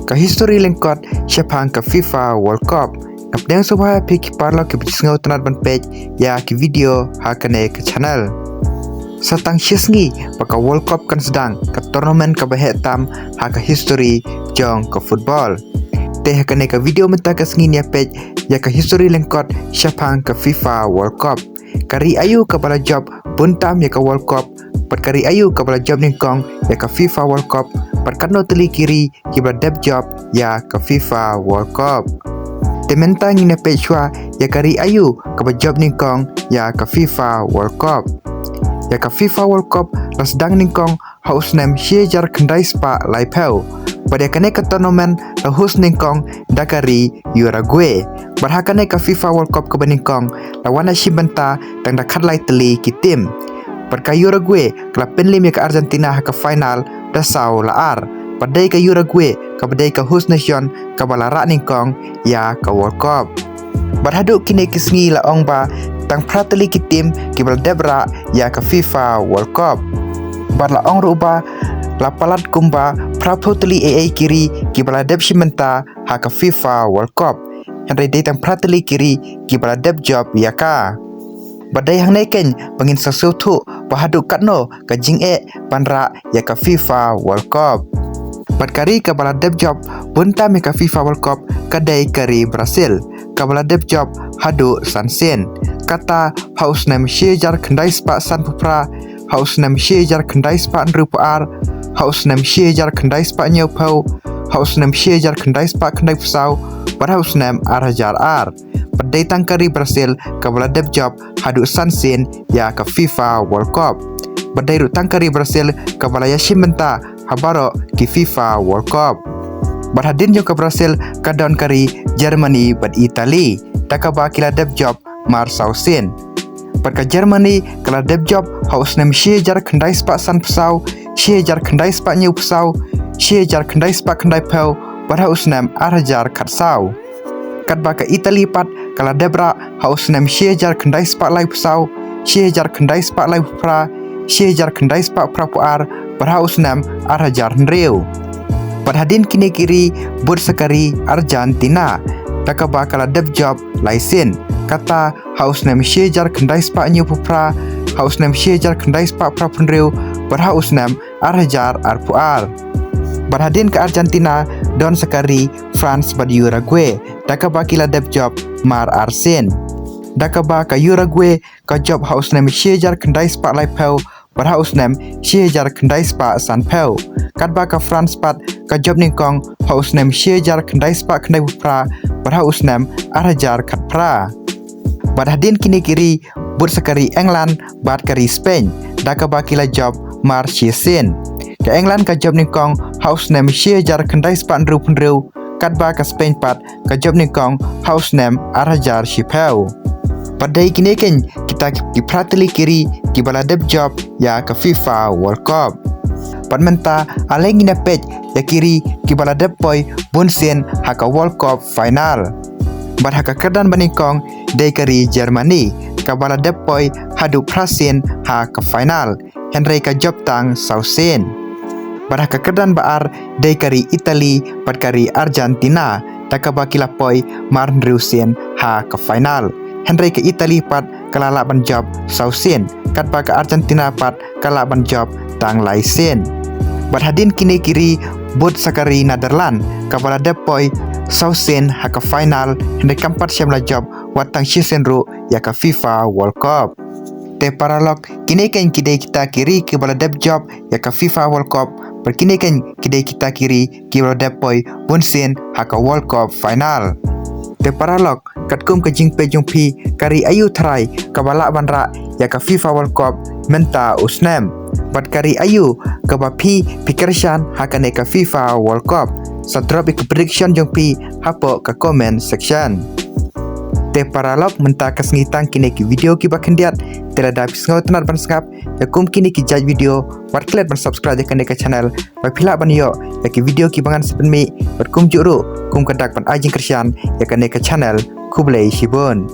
ka history lengkot syapang ka FIFA World Cup. Kapdeng subha pik parlo ke bisngau tanat ban page ya ki video ha kane ke channel. Satang syesngi paka World Cup kan sedang ka tournament ka bahetam ha ka history jong ka football. Teh kane ka video menta ka sengi nia page ya ka history lengkot syapang ka FIFA World Cup. Kari ayu ka bala job buntam ya ka World Cup. Perkari ayu ka bala job ningkong ya ka FIFA World Cup. Perkano teli kiri ki bala dep job ya ka FIFA World Cup. Tementang ina page wa ya kari ayu ka bala job ningkong ya ka FIFA World Cup. Ya ka FIFA World Cup las dang ningkong haus nem siejar kendai spa lai peu. Pada kane ka tournament la hus ningkong dakari Uruguay. Barhakane ka FIFA World Cup ka beningkong lawan shibenta tang dakat lai teli ki tim. Perka Uruguay kala penlim ya ka Argentina ha ka final dasau laar. Padai ka Uruguay ka badai ka host nation ka balara ningkong ya ka World Cup. Barhaduk kini kisngi la ong ba tang prateli ki tim ki bal debra ya ka FIFA World Cup. Bar la ong ruba la palat kumba prapoteli AA kiri ki bala deb shimenta ha ka FIFA World Cup. Henry datang prateli kiri ki bala deb job ya ka. Badai hang neken pengin sesuatu bahaduk katno ka jing panra ya ka FIFA World Cup. Padkari ka bala deb job buntam ya ka FIFA World Cup kadai kari Brazil. Ka bala deb job hadu sansen. Kata haus nem siejar kendai spa san pupra, haus nem siejar kendai spa nrupaar, haus nem siejar kendai spa nyopau, haus nem siejar kendai spa kendai pusau, bar haus nem arhajar ar. Padai tangkari Brazil ka bala deb job hadu sansen ya ka FIFA World Cup. Badai ru tangkari Brazil ka bala yashimenta habaro ki FIFA World Cup. Barhadin jo ka Brazil ka down kari Germany bad Italy. Takaba kila deb job mar sausen. Perka Germany kala deb job haus nem siejar kendai spa san pusau, siejar kendai spa nyu pusau, siejar kendai spa kendai peu, bar haus nem arhajar katsau. Kadba ka Italy pat kala debra haus nem siejar kendai spa lai pusau, siejar kendai spa lai pra, siejar kendai spa prapuar, bar haus nem arhajar nreu. Padhadin kini kiri bud sakari Argentina. Takaba kala deb job laisen. Kata haus nem siejar kendai spa nyu pupra, haus nem siejar kendai spa prapunreu, bar haus nem arhajar arpuar. Barhadin ke Argentina don sakari France bad Uruguay. Dakaba kila deb job mar arsen. Dakaba ka Uruguay ka job haus nem siejar kendai spa lai peu, bar haus nem siejar kendai spa san peu. Kadba ka France pat ka job ningkong haus nem siejar kendai spa kendai pupra, bar haus nem arhajar katpra. Badhadin kini kiri bud sakari England bad kari Spain. Dakaba kila job mar siesen. Ke England ka job ningkong haus nem siejar kendai spa nru punreu. Kadba ka Spain pat ka job ningkong haus nem arhajar shipeu. Padai kini ken kita ki prateli kiri ki bala deb job ya ka FIFA World Cup. Padmenta aleng ina page ya kiri ki bala deb boy bunsen ha ka World Cup final. Bad ha ka kedan baningkong dei kari Germany ka bala deb boy hadu prasen ha ka final. Henry ka job tang sausen. Bad ha ka kedan baar dei kari Italy bad kari Argentina. Takaba kila poi mar nreusen ha ka final. Henry ke Italy pat kalalaban job sausen. Kadba ke Argentina pat kalalaban job tang laisen. Badhadin kini kiri bud sakari Netherlands kabala depoi sausen ha ka final. Henry kampat syamla job watang siesen ru ya ka FIFA World Cup. Te paralog kini ken kidai kita kiri ke bala dep job ya ka FIFA World Cup. Perkini ken kidai kita kiri ke bala depoi bunsen ha ka World Cup final. Te paralog katkum ke jingpe jungpi kari ayu trai kabala banra ya ka FIFA World Cup menta usnem. Bat kari ayu kabapi pikersan hakane ka FIFA World Cup. Sadrop ik prediction jungpi hapo ka comment section. Te paralog menta kasngitang kini ki video ki bakendiat telada pisngau tenar ban skap ya kum kini ki judge video wat klet ban subscribe ya kane ka channel ba phila ban yo ya ki video ki bangan sepenmi bat kum juru kum kadak ban ajing kersian ya kane ka channel kublai shibun.